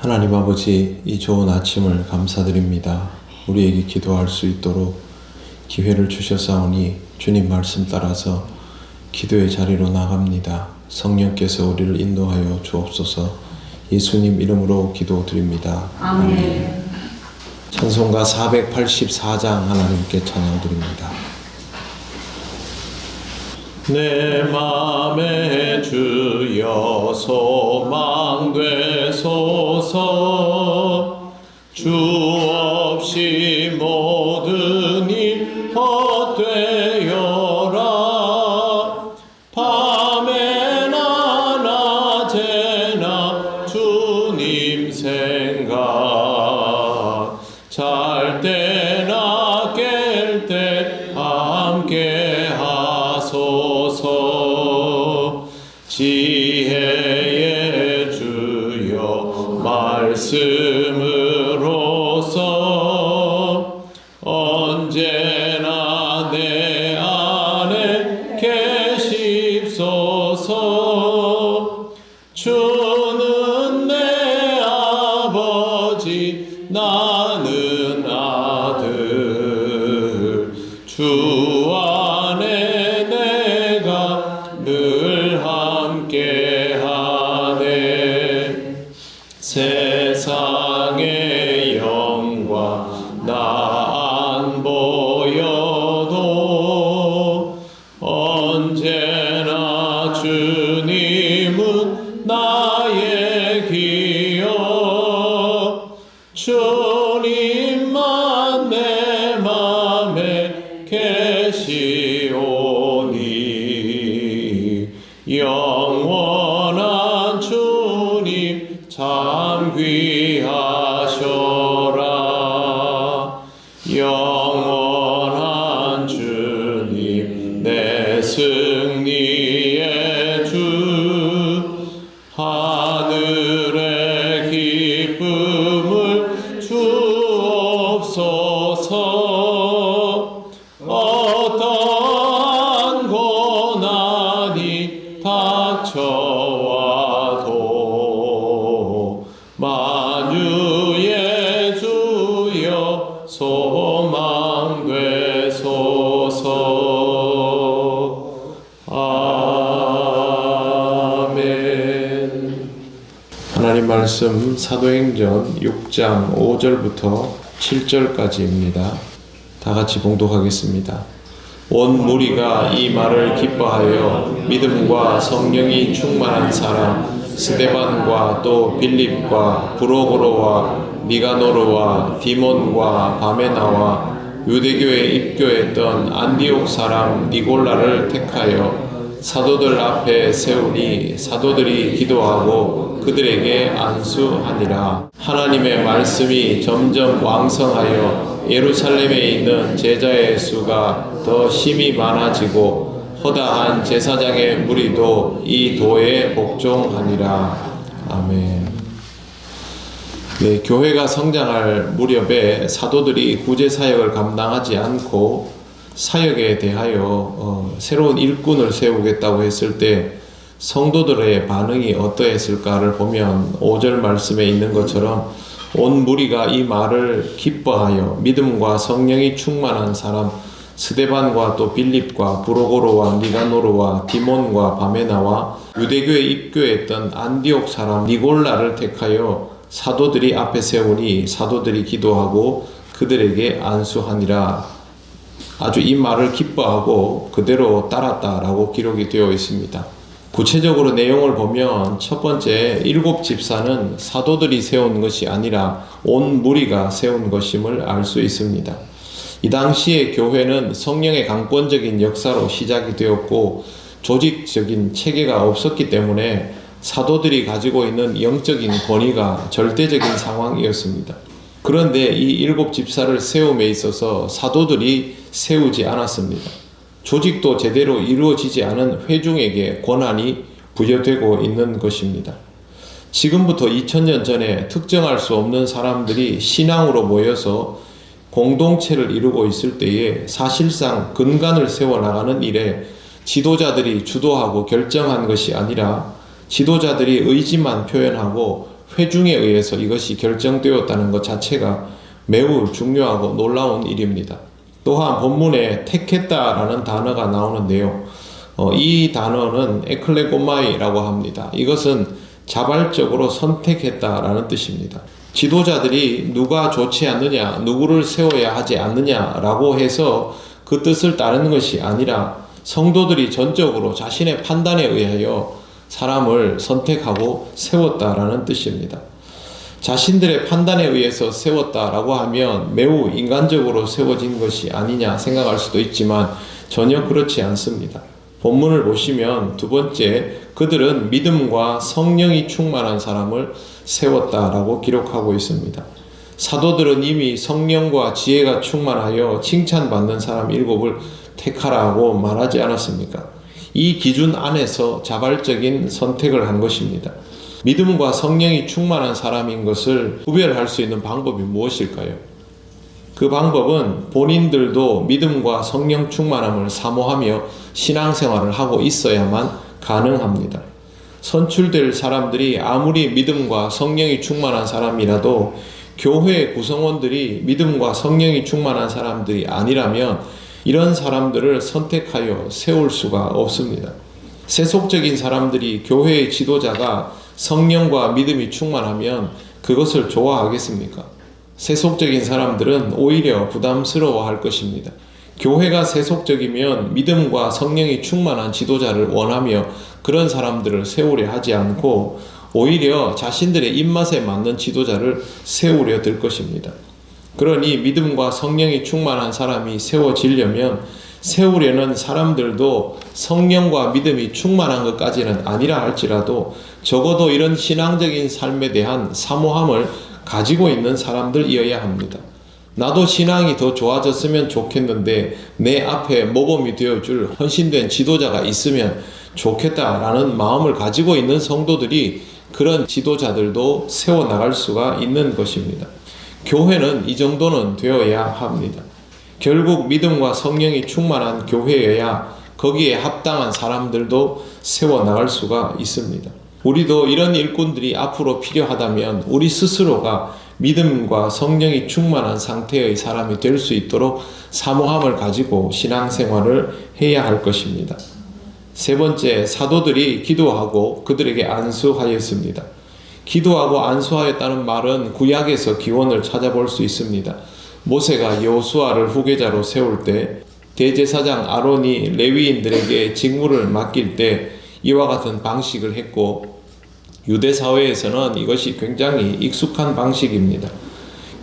하나님 아버지, 이 좋은 아침을 감사드립니다. 우리에게 기도할 수 있도록 기회를 주셨사오니 주님 말씀 따라서 기도의 자리로 나갑니다. 성령께서 우리를 인도하여 주옵소서. 예수님 이름으로 기도드립니다. 아멘. 찬송가 484장 하나님께 찬양드립니다. 내 맘에 주여 소망되소서. 주 없이 모든 일 헛되어라. 밤에나 낮에나 주님 생각, 잘 때나 깰 때 함께 하소서. 지혜의 주여 말씀으로서 언제나 내 안에 계십소서. 주는 내 아버지 나는 아들, 주 안에 내가 늘 함께하네. 세상의 영광 나 안 보여도 언제나 주님은 나의 기여. 주님만 내 맘에 계시오니 영원한 주님 참 귀하셔라. 영원한 주님 내 승리의 주, 하늘의 기쁨을 주옵소서. 어떠한 고난이 닥쳐와도 만유의 주여 소망되소서. 아멘. 하나님 말씀 사도행전 6장 5절부터 7절까지입니다. 다 같이 봉독하겠습니다. 온 무리가 이 말을 기뻐하여 믿음과 성령이 충만한 사람 스데반과 또 빌립과 브로고로와 니가노르와 디몬과 바메나와 유대교에 입교했던 안디옥 사람 니골라를 택하여 사도들 앞에 세우니 사도들이 기도하고 그들에게 안수하니라. 하나님의 말씀이 점점 왕성하여 예루살렘에 있는 제자의 수가 더 심히 많아지고 허다한 제사장의 무리도 이 도에 복종하니라. 아멘. 네, 교회가 성장할 무렵에 사도들이 구제 사역을 감당하지 않고 사역에 대하여 새로운 일꾼을 세우겠다고 했을 때 성도들의 반응이 어떠했을까를 보면 5절 말씀에 있는 것처럼 온 무리가 이 말을 기뻐하여 믿음과 성령이 충만한 사람 스데반과 또 빌립과 브로고로와 니가노르와 디몬과 바메나와 유대교에 입교했던 안디옥 사람 니골라를 택하여 사도들이 앞에 세우니 사도들이 기도하고 그들에게 안수하니라. 아주 이 말을 기뻐하고 그대로 따랐다라고 기록이 되어 있습니다. 구체적으로 내용을 보면 첫 번째 7 집사는 사도들이 세운 것이 아니라 온 무리가 세운 것임을 알 수 있습니다. 이 당시의 교회는 성령의 강권적인 역사로 시작이 되었고 조직적인 체계가 없었기 때문에 사도들이 가지고 있는 영적인 권위가 절대적인 상황이었습니다. 그런데 이 7 집사를 세움에 있어서 사도들이 세우지 않았습니다. 조직도 제대로 이루어지지 않은 회중에게 권한이 부여되고 있는 것입니다. 지금부터 2000년 전에 특정할 수 없는 사람들이 신앙으로 모여서 공동체를 이루고 있을 때에 사실상 근간을 세워나가는 일에 지도자들이 주도하고 결정한 것이 아니라 지도자들이 의지만 표현하고 회중에 의해서 이것이 결정되었다는 것 자체가 매우 중요하고 놀라운 일입니다. 또한 본문에 택했다라는 단어가 나오는데요. 이 단어는 에클레고마이라고 합니다. 이것은 자발적으로 선택했다라는 뜻입니다. 지도자들이 누가 좋지 않느냐, 누구를 세워야 하지 않느냐라고 해서 그 뜻을 따르는 것이 아니라 성도들이 전적으로 자신의 판단에 의하여 사람을 선택하고 세웠다라는 뜻입니다. 자신들의 판단에 의해서 세웠다라고 하면 매우 인간적으로 세워진 것이 아니냐 생각할 수도 있지만 전혀 그렇지 않습니다. 본문을 보시면 두 번째, 그들은 믿음과 성령이 충만한 사람을 세웠다라고 기록하고 있습니다. 사도들은 이미 성령과 지혜가 충만하여 칭찬받는 사람 7을 택하라고 말하지 않았습니까? 이 기준 안에서 자발적인 선택을 한 것입니다. 믿음과 성령이 충만한 사람인 것을 구별할 수 있는 방법이 무엇일까요? 그 방법은 본인들도 믿음과 성령 충만함을 사모하며 신앙생활을 하고 있어야만 가능합니다. 선출될 사람들이 아무리 믿음과 성령이 충만한 사람이라도 교회 구성원들이 믿음과 성령이 충만한 사람들이 아니라면 이런 사람들을 선택하여 세울 수가 없습니다. 세속적인 사람들이 교회의 지도자가 성령과 믿음이 충만하면 그것을 좋아하겠습니까? 세속적인 사람들은 오히려 부담스러워할 것입니다. 교회가 세속적이면 믿음과 성령이 충만한 지도자를 원하며 그런 사람들을 세우려 하지 않고 오히려 자신들의 입맛에 맞는 지도자를 세우려 들 것입니다. 그러니 믿음과 성령이 충만한 사람이 세워지려면 세우려는 사람들도 성령과 믿음이 충만한 것까지는 아니라 할지라도 적어도 이런 신앙적인 삶에 대한 사모함을 가지고 있는 사람들이어야 합니다. 나도 신앙이 더 좋아졌으면 좋겠는데 내 앞에 모범이 되어줄 헌신된 지도자가 있으면 좋겠다라는 마음을 가지고 있는 성도들이 그런 지도자들도 세워나갈 수가 있는 것입니다. 교회는 이 정도는 되어야 합니다. 결국 믿음과 성령이 충만한 교회여야 거기에 합당한 사람들도 세워나갈 수가 있습니다. 우리도 이런 일꾼들이 앞으로 필요하다면 우리 스스로가 믿음과 성령이 충만한 상태의 사람이 될 수 있도록 사모함을 가지고 신앙생활을 해야 할 것입니다. 세 번째, 사도들이 기도하고 그들에게 안수하였습니다. 기도하고 안수하였다는 말은 구약에서 기원을 찾아볼 수 있습니다. 모세가 여호수아를 후계자로 세울 때 대제사장 아론이 레위인들에게 직무를 맡길 때 이와 같은 방식을 했고 유대 사회에서는 이것이 굉장히 익숙한 방식입니다.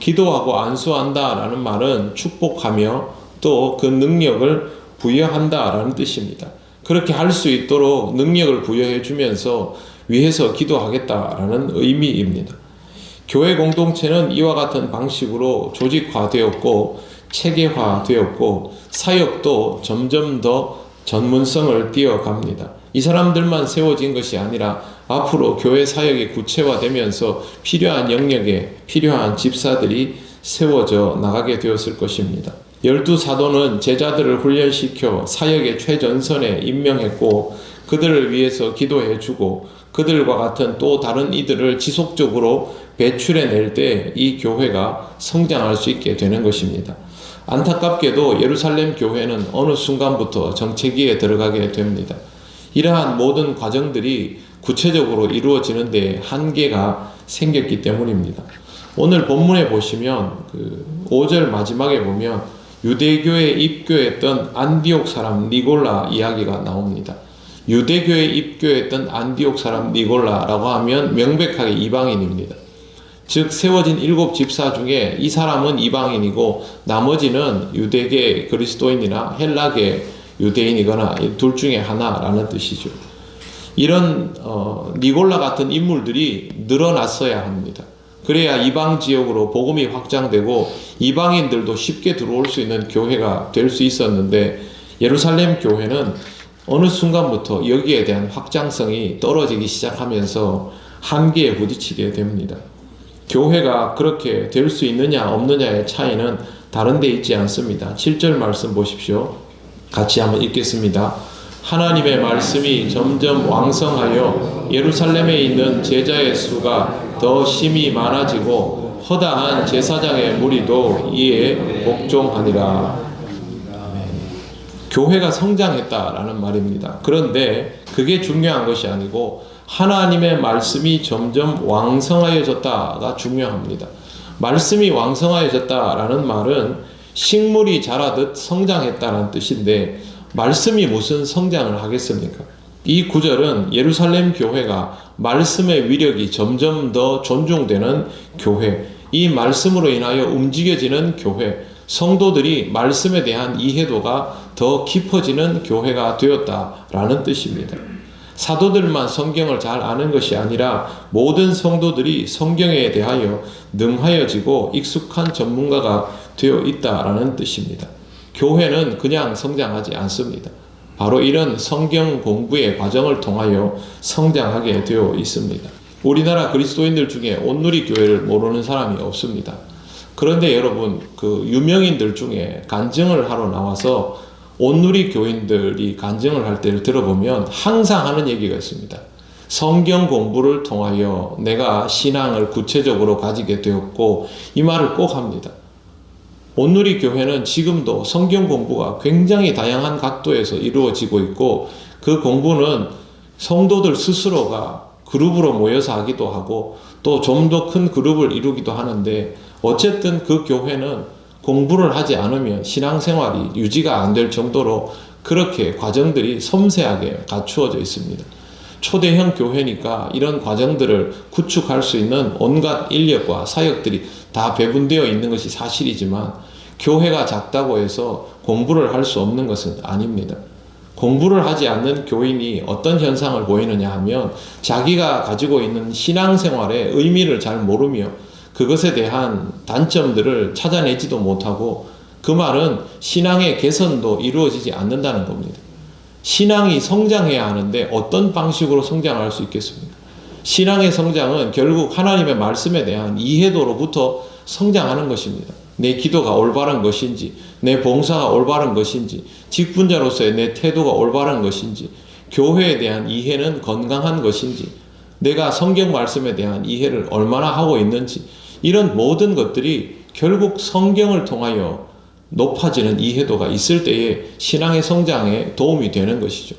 기도하고 안수한다라는 말은 축복하며 또 그 능력을 부여한다라는 뜻입니다. 그렇게 할 수 있도록 능력을 부여해 주면서 위해서 기도하겠다라는 의미입니다. 교회 공동체는 이와 같은 방식으로 조직화되었고 체계화되었고 사역도 점점 더 전문성을 띄어갑니다. 이 사람들만 세워진 것이 아니라 앞으로 교회 사역이 구체화되면서 필요한 영역에 필요한 집사들이 세워져 나가게 되었을 것입니다. 12사도는 제자들을 훈련시켜 사역의 최전선에 임명했고 그들을 위해서 기도해주고 그들과 같은 또 다른 이들을 지속적으로 배출해낼 때 이 교회가 성장할 수 있게 되는 것입니다. 안타깝게도 예루살렘 교회는 어느 순간부터 정체기에 들어가게 됩니다. 이러한 모든 과정들이 구체적으로 이루어지는 데 한계가 생겼기 때문입니다. 오늘 본문에 보시면 5절 마지막에 보면 유대교에 입교했던 안디옥 사람 니골라 이야기가 나옵니다. 유대교에 입교했던 안디옥 사람 니골라라고 하면 명백하게 이방인입니다. 즉 세워진 7 집사 중에 이 사람은 이방인이고 나머지는 유대계 그리스도인이나 헬라계 유대인이거나 둘 중에 하나라는 뜻이죠. 이런 니골라 같은 인물들이 늘어났어야 합니다. 그래야 이방 지역으로 복음이 확장되고 이방인들도 쉽게 들어올 수 있는 교회가 될 수 있었는데 예루살렘 교회는 어느 순간부터 여기에 대한 확장성이 떨어지기 시작하면서 한계에 부딪히게 됩니다. 교회가 그렇게 될 수 있느냐 없느냐의 차이는 다른 데 있지 않습니다. 7절 말씀 보십시오. 같이 한번 읽겠습니다. 하나님의 말씀이 점점 왕성하여 예루살렘에 있는 제자의 수가 더 심히 많아지고 허다한 제사장의 무리도 이에 복종하니라. 교회가 성장했다라는 말입니다. 그런데 그게 중요한 것이 아니고 하나님의 말씀이 점점 왕성하여졌다가 중요합니다. 말씀이 왕성하여졌다라는 말은 식물이 자라듯 성장했다는 뜻인데 말씀이 무슨 성장을 하겠습니까? 이 구절은 예루살렘 교회가 말씀의 위력이 점점 더 존중되는 교회, 이 말씀으로 인하여 움직여지는 교회, 성도들이 말씀에 대한 이해도가 더 깊어지는 교회가 되었다라는 뜻입니다. 사도들만 성경을 잘 아는 것이 아니라 모든 성도들이 성경에 대하여 능하여지고 익숙한 전문가가 되어 있다라는 뜻입니다. 교회는 그냥 성장하지 않습니다. 바로 이런 성경 공부의 과정을 통하여 성장하게 되어 있습니다. 우리나라 그리스도인들 중에 온누리 교회를 모르는 사람이 없습니다. 그런데 여러분, 그 유명인들 중에 간증을 하러 나와서 온누리 교인들이 간증을 할 때를 들어보면 항상 하는 얘기가 있습니다. 성경 공부를 통하여 내가 신앙을 구체적으로 가지게 되었고, 이 말을 꼭 합니다. 온누리 교회는 지금도 성경 공부가 굉장히 다양한 각도에서 이루어지고 있고, 그 공부는 성도들 스스로가 그룹으로 모여서 하기도 하고 또 좀 더 큰 그룹을 이루기도 하는데, 어쨌든 그 교회는 공부를 하지 않으면 신앙생활이 유지가 안 될 정도로 그렇게 과정들이 섬세하게 갖추어져 있습니다. 초대형 교회니까 이런 과정들을 구축할 수 있는 온갖 인력과 사역들이 다 배분되어 있는 것이 사실이지만, 교회가 작다고 해서 공부를 할 수 없는 것은 아닙니다. 공부를 하지 않는 교인이 어떤 현상을 보이느냐 하면, 자기가 가지고 있는 신앙생활의 의미를 잘 모르며 그것에 대한 단점들을 찾아내지도 못하고, 그 말은 신앙의 개선도 이루어지지 않는다는 겁니다. 신앙이 성장해야 하는데 어떤 방식으로 성장할 수 있겠습니까? 신앙의 성장은 결국 하나님의 말씀에 대한 이해도로부터 성장하는 것입니다. 내 기도가 올바른 것인지, 내 봉사가 올바른 것인지, 직분자로서의 내 태도가 올바른 것인지, 교회에 대한 이해는 건강한 것인지, 내가 성경 말씀에 대한 이해를 얼마나 하고 있는지, 이런 모든 것들이 결국 성경을 통하여 높아지는 이해도가 있을 때에 신앙의 성장에 도움이 되는 것이죠.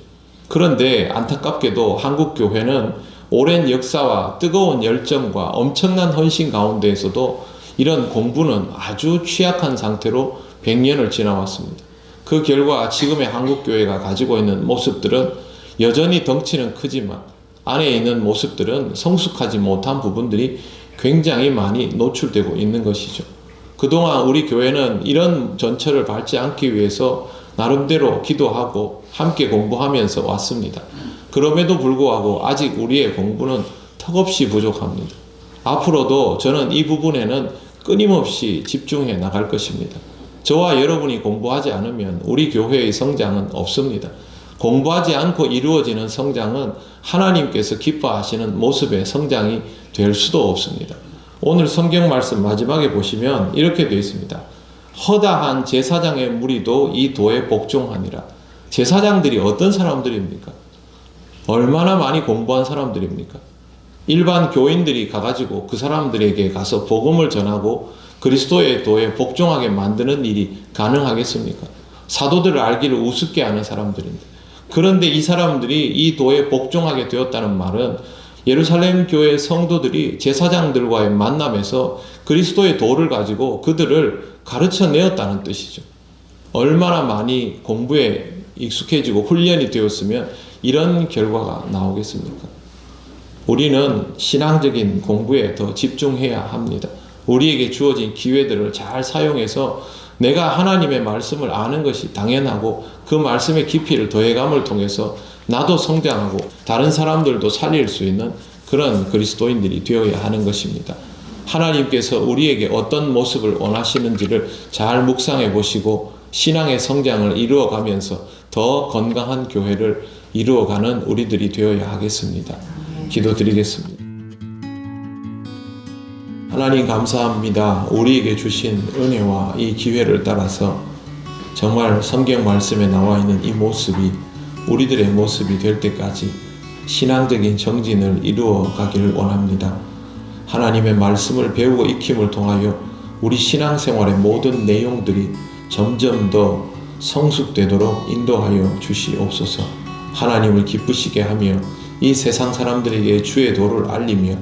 그런데 안타깝게도 한국 교회는 오랜 역사와 뜨거운 열정과 엄청난 헌신 가운데에서도 이런 공부는 아주 취약한 상태로 100년을 지나왔습니다. 그 결과 지금의 한국 교회가 가지고 있는 모습들은 여전히 덩치는 크지만 안에 있는 모습들은 성숙하지 못한 부분들이 굉장히 많이 노출되고 있는 것이죠. 그동안 우리 교회는 이런 전철을 밟지 않기 위해서 나름대로 기도하고 함께 공부하면서 왔습니다. 그럼에도 불구하고 아직 우리의 공부는 턱없이 부족합니다. 앞으로도 저는 이 부분에는 끊임없이 집중해 나갈 것입니다. 저와 여러분이 공부하지 않으면 우리 교회의 성장은 없습니다. 공부하지 않고 이루어지는 성장은 하나님께서 기뻐하시는 모습의 성장이 될 수도 없습니다. 오늘 성경 말씀 마지막에 보시면 이렇게 되어 있습니다. 허다한 제사장의 무리도 이 도에 복종하니라. 제사장들이 어떤 사람들입니까? 얼마나 많이 공부한 사람들입니까? 일반 교인들이 가가지고 그 사람들에게 가서 복음을 전하고 그리스도의 도에 복종하게 만드는 일이 가능하겠습니까? 사도들을 알기를 우습게 하는 사람들인데, 그런데 이 사람들이 이 도에 복종하게 되었다는 말은 예루살렘 교회 성도들이 제사장들과의 만남에서 그리스도의 도를 가지고 그들을 가르쳐 내었다는 뜻이죠. 얼마나 많이 공부에 익숙해지고 훈련이 되었으면 이런 결과가 나오겠습니까? 우리는 신앙적인 공부에 더 집중해야 합니다. 우리에게 주어진 기회들을 잘 사용해서 내가 하나님의 말씀을 아는 것이 당연하고 그 말씀의 깊이를 더해감을 통해서 나도 성장하고 다른 사람들도 살릴 수 있는 그런 그리스도인들이 되어야 하는 것입니다. 하나님께서 우리에게 어떤 모습을 원하시는지를 잘 묵상해 보시고 신앙의 성장을 이루어가면서 더 건강한 교회를 이루어가는 우리들이 되어야 하겠습니다. 기도드리겠습니다. 하나님 감사합니다. 우리에게 주신 은혜와 이 기회를 따라서 정말 성경 말씀에 나와 있는 이 모습이 우리들의 모습이 될 때까지 신앙적인 정진을 이루어 가기를 원합니다. 하나님의 말씀을 배우고 익힘을 통하여 우리 신앙생활의 모든 내용들이 점점 더 성숙되도록 인도하여 주시옵소서. 하나님을 기쁘시게 하며 이 세상 사람들에게 주의 도를 알리며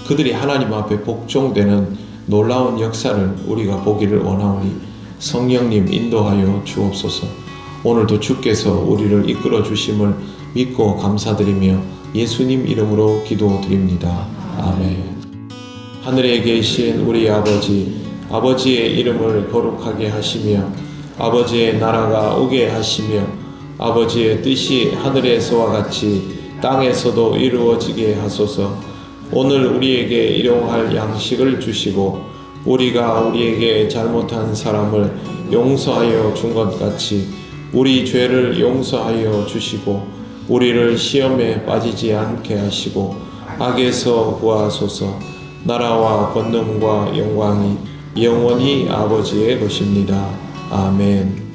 그들이 하나님 앞에 복종되는 놀라운 역사를 우리가 보기를 원하오니 성령님 인도하여 주옵소서. 오늘도 주께서 우리를 이끌어 주심을 믿고 감사드리며 예수님 이름으로 기도드립니다. 아멘. 하늘에 계신 우리 아버지, 아버지의 이름을 거룩하게 하시며 아버지의 나라가 오게 하시며 아버지의 뜻이 하늘에서와 같이 땅에서도 이루어지게 하소서. 오늘 우리에게 일용할 양식을 주시고 우리가 우리에게 잘못한 사람을 용서하여 준 것 같이 우리 죄를 용서하여 주시고 우리를 시험에 빠지지 않게 하시고 악에서 구하소서. 나라와 권능과 영광이 영원히 아버지의 것입니다. 아멘.